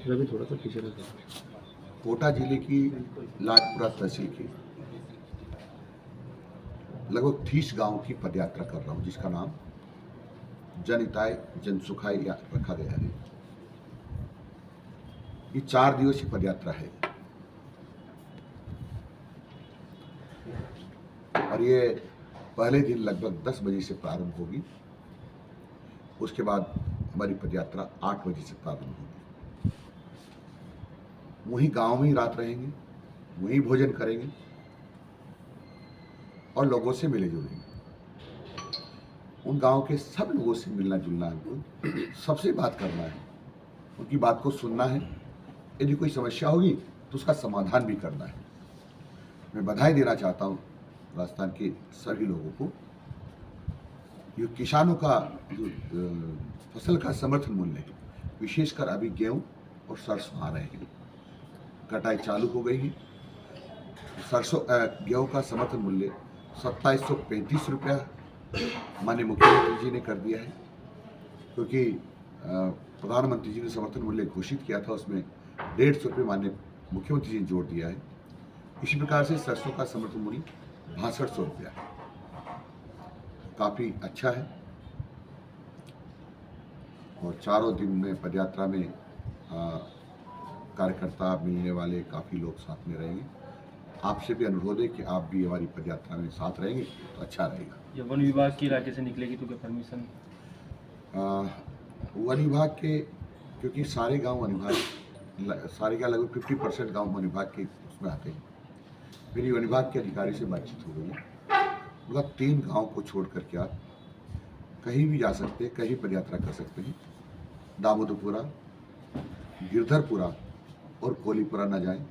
रवि थोड़ा सा पीछे रखा। कोटा जिले की लाडपुरा तहसील की लगभग 30 गांव की पदयात्रा कर रहा हूं, जिसका नाम जन हिताय जन सुखाय रखा गया है। ये 4 दिवसीय पदयात्रा है और ये पहले दिन लगभग 10 बजे से प्रारंभ होगी। उसके बाद हमारी पदयात्रा 8 बजे से प्रारंभ होगी। वहीं गांव में ही रात रहेंगे, वहीं भोजन करेंगे और लोगों से मिले जुलेंगे। उन गांव के सब लोगों से मिलना जुलना है, सबसे बात करना है, उनकी बात को सुनना है। यदि कोई समस्या होगी तो उसका समाधान भी करना है। मैं बधाई देना चाहता हूं राजस्थान के सभी लोगों को। ये किसानों का जो फसल का समर्थन मूल्य है, विशेषकर अभी गेहूं और सरसों आ रहे हैं, कटाई चालू हो गई है। सरसों गेहूं का समर्थन मूल्य 2735 रुपया माननीय मुख्यमंत्री जी ने कर दिया है, क्योंकि प्रधानमंत्री जी ने समर्थन मूल्य घोषित किया था, उसमें 150 रुपये माननीय मुख्यमंत्री जी ने जोड़ दिया है। इसी प्रकार से सरसों का समर्थन मूल्य 6200 रुपया है, काफ़ी अच्छा है। और चारों दिन में पदयात्रा में कार्यकर्ता मिलने वाले काफ़ी लोग साथ में रहेंगे। आपसे भी अनुरोध है कि आप भी हमारी पदयात्रा में साथ रहेंगे तो अच्छा रहेगा। ये वन विभाग के इलाके से निकलेगी तो क्या परमिशन? वन विभाग के, क्योंकि सारे गांव वन विभाग, सारे क्या लगभग 50% गांव वन विभाग के उसमें आते हैं। मेरी वन विभाग के अधिकारी से बातचीत हो गई है, मतलब 3 गांव को छोड़ करके आप कहीं भी जा सकते हैं, कहीं पदयात्रा कर सकते हैं। दामोदरपुरा, गिरधरपुरा और कोलीपुरा न जाएं,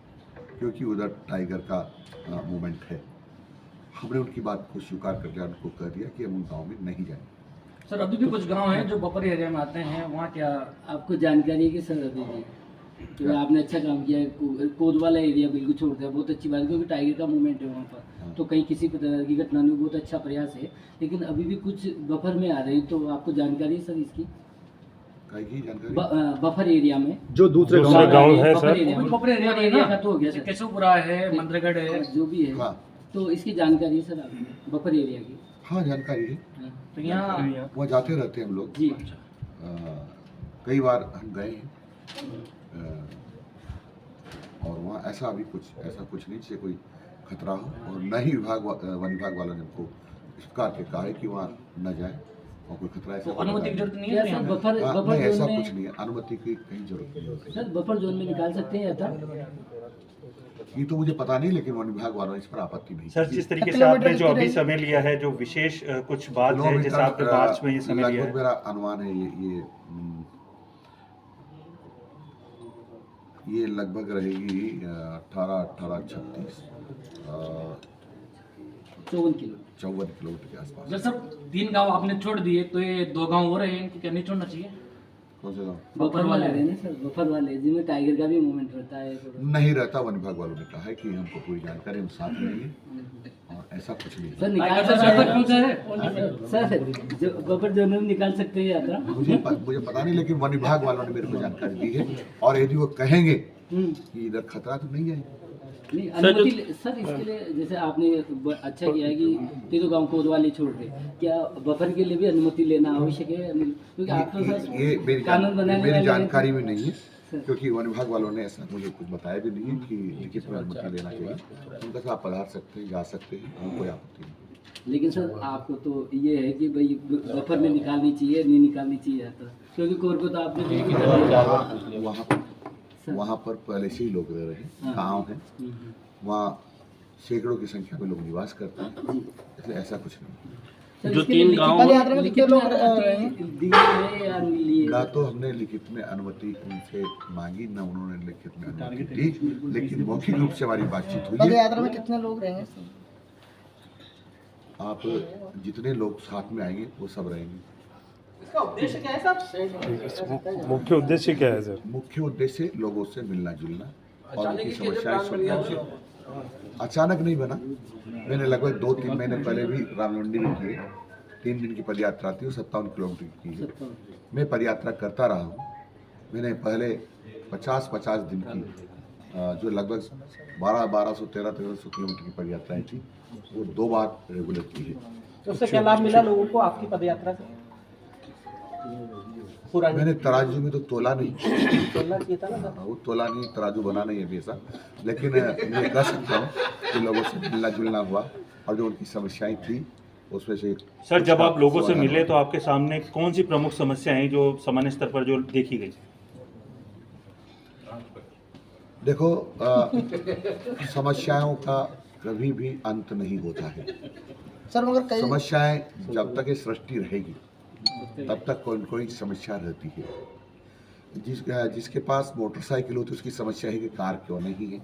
क्योंकि उधर टाइगर का मूवमेंट है। हमने उनकी बात को स्वीकार करके उनको कह दिया कि हम उन गाँव में नहीं जाएंगे। सर अभी भी कुछ गांव हैं जो बफर एरिया में आते हैं, वहाँ क्या आपको जानकारी है कि सर अभी भी तो आपने अच्छा काम किया है। कोद वाला एरिया बिल्कुल छोड़ दिया, बहुत अच्छी बात है, क्योंकि टाइगर का मूवमेंट है वहाँ पर। तो कहीं किसी प्रकार की घटना नहीं, बहुत अच्छा प्रयास है। लेकिन अभी भी कुछ बफर में आ रहे हैं, तो आपको जानकारी है सर इसकी? बफर एरिया में जो दूसरे गांव है सर, बफर एरिया का तो हो गया सर, केशवपुरा है, मंदरगढ़ है, जो भी है। हाँ। तो इसकी जानकारी है सर आपको बफर एरिया की? हाँ, जानकारी है। तो यहाँ वहाँ जाते रहते हैं हम लोग जी। कई बार हम गए हैं और वहाँ ऐसा कुछ नहीं, जिससे कोई खतरा हो, और न ही वन विभाग वालों ने हमको इस प्रकार के कहा है कि वहाँ न जाए और कोई खतरा ऐसा अनुमति की जरूरत नहीं क्या है सर? यहाँ पे? बफर ऐसा जोन में कुछ नहीं है, अनुमति की कहीं जरूरत नहीं होती। सर बफर जोन में निकाल सकते हैं या ये तो मुझे पता नहीं, लेकिन वन विभाग वालों ने इस पर आपत्ति नहीं। सर जिस तरीके से आपने जो अभी समय लिया है, जो विशेष कुछ बात है, जैसे आपने मार्च में ये समय लिया है, मेरा अनुमान है ये लगभग रहेगी 18-36 54 किलोमीटर के आसपास। जब सर 3 गांव आपने छोड़ दिए, तो ये 2 गांव हो रहे हैं, इनको क्या नहीं छोड़ना चाहिए? कौन से गाँव? बफर वाले हैं ना सर, बफर वाले जिनमें टाइगर का भी मूवमेंट रहता है। नहीं रहता, वन विभाग वालों ने कहा है कि हमको पूरी जानकारी, हम साथ रहेंगे और ऐसा कुछ नहीं। सर निकाल सकते हैं सर, जो बफर जोन में निकाल सकते हैं यात्रा? मुझे पता नहीं, लेकिन वन विभाग वालों ने मेरे को जानकारी दी है। और यदि वो कहेंगे कि इधर खतरा तो नहीं है, नहीं अनुमति सर इसके लिए, जैसे आपने अच्छा किया है कि तीनों गांव को वाले छोड़ रहे, क्या बफर के लिए भी अनुमति लेना आवश्यक है? क्योंकि आप तो सर ये कानून बनाने मेरी वाले जानकारी में नहीं है, क्योंकि वन विभाग वालों ने ऐसा मुझे कुछ बताया भी नहीं है कि लिखित में अनुमति लेना चाहिए। उनका साथ आप पधार सकते हैं, जा सकते हैं, हमें कोई आपत्ति नहीं। लेकिन सर आपको तो ये है कि भाई बफर में निकालनी चाहिए, नहीं निकालनी चाहिए यात्रा, क्योंकि कोर को तो आपने वहाँ पर पहले से ही लोग रह रहे हैं, गाँव है, वहाँ सैकड़ों की संख्या में लोग निवास करते हैं, इसलिए ऐसा कुछ नहीं। जो 3 गांव ना तो हमने लिखित में अनुमति उनसे मांगी, ना उन्होंने लिखित में अनुमति दी, लेकिन मौखिक रूप से हमारी बातचीत हुई है। पदयात्रा में कितने लोग रहेंगे? आप जितने लोग साथ में आएंगे वो सब रहेंगे। इसका उद्देश्य क्या है सर? मुख्य उद्देश्य क्या है सर? मुख्य उद्देश्य लोगों से मिलना जुलना और उनकी समस्याएं सुनना। अचानक नहीं बना, मैंने लगभग 2-3 महीने पहले भी रामलंडी में किए, 3 दिन की पदयात्रा थी, 57 किलोमीटर की है। मैं पदयात्रा करता रहा हूँ। मैंने पहले 50-50 दिन की जो लगभग 1200 1300 किलोमीटर की पद यात्राएं थी, वो 2 बार रेगुलर की है। तो उससे क्या लाभ मिला लोगों को आपकी पदयात्रा से? पूरा मैंने तराजू में तो तोला नहीं, चलना चाहिए था ना सर। वो तोला नहीं, तराजू बना नहीं अभी ऐसा, लेकिन मैं कह सकता हूँ कि लोगों से मिलना जुलना हुआ और जो उनकी समस्याएं थी उसमें से सर, जब आप लोगों से समाधान मिले हुआ। तो आपके सामने कौन सी प्रमुख समस्याएं हैं जो सामान्य स्तर पर जो देखी गई? देखो समस्याओं का कभी भी अंत नहीं होता है। सर मगर कई समस्याएं जब तक ये सृष्टि रहेगी तब तक कोई न कोई समस्या रहती है। जिसके पास मोटरसाइकिल होती है उसकी समस्या है कि कार क्यों नहीं है,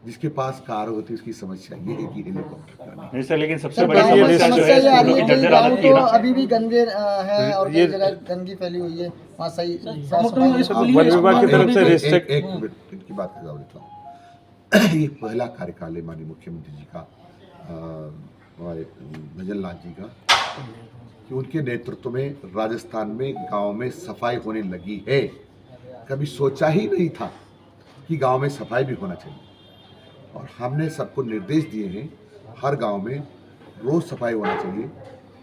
जिसके पास कार होती है उसकी समस्या ये है कि हेलीकॉप्टर क्यों नहीं है। नहीं सर, लेकिन सबसे सर बड़ी गाँव में समस्या जो समस्या है ये आ रही स्कूलों की है कि जर्जर गाँव हालत की तो है ना। अभी भी गंदे है और कई ये- जगह गंदगी फैली हुई है, वहाँ सही साफ मुख्यमंत्री सफाई स्कूली वन विभाग की तरफ से एक रिस्ट्रिक्ट एक मिनट इनकी बात का जवाब देता हूँ। ये पहला कार्यकाल है माननीय मुख्यमंत्री जी का, हमारे भजन लाल जी का, कि उनके नेतृत्व में राजस्थान में गांव में सफाई होने लगी है। कभी सोचा ही नहीं था कि गांव में सफाई भी होना चाहिए, और हमने सबको निर्देश दिए हैं हर गांव में रोज़ सफाई होना चाहिए,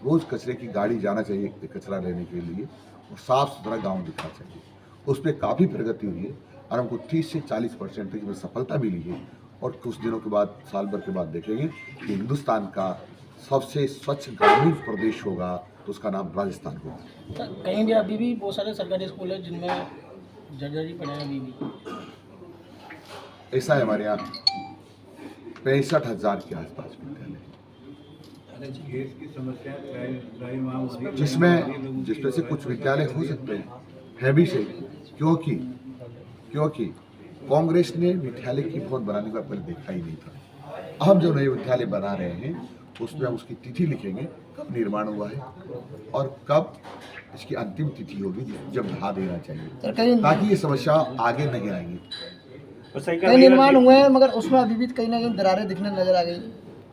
रोज़ कचरे की गाड़ी जाना चाहिए कचरा लेने के लिए, और साफ़ सुथरा गांव दिखना चाहिए। उस पर काफ़ी प्रगति हुई है और हमको 30 से 40% तक में सफलता मिली है। और कुछ दिनों के बाद, साल भर के बाद देखेंगे कि हिंदुस्तान का सबसे स्वच्छ ग्रामीण प्रदेश होगा तो उसका नाम राजस्थान होगा। सर, कहीं भी अभी भी बहुत सारे सरकारी स्कूल है जिनमें जर्जर ही पड़े हैं अभी भी। ऐसा है हमारे यहाँ 65,000 के आसपास विद्यालय हैं, जिसमें से कुछ विद्यालय हो सकते हैं, है भी सही, क्योंकि कांग्रेस ने विद्यालय की भवन बनाने का पहले देखा ही नहीं था। हम जो नए विद्यालय बना रहे हैं उसमें हम उसकी तिथि लिखेंगे, कब निर्माण हुआ है और कब इसकी अंतिम तिथि होगी जब ढा देना चाहिए, सर कहीं ताकि ये समस्या आगे नहीं आएंगी। और सही कह कई रही है निर्माण कि- हुए हैं मगर उसमें अभी भी कहीं ना कहीं दरारें दिखने नजर आ गई।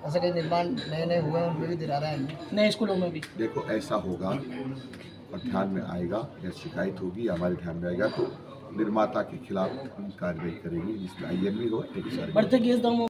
ऐसे कई निर्माण नए नए हुए हैं उनमें भी दरारें आई हैं। नए स्कूलों में भी। देखो ऐसा होगा और ध्यान में आएगा या शिकायत होगी हमारे ध्यान में आएगा तो निर्माता के खिलाफ हम कार्रवाई करेंगे, जिसमें INV हो, बढ़ते केस दामों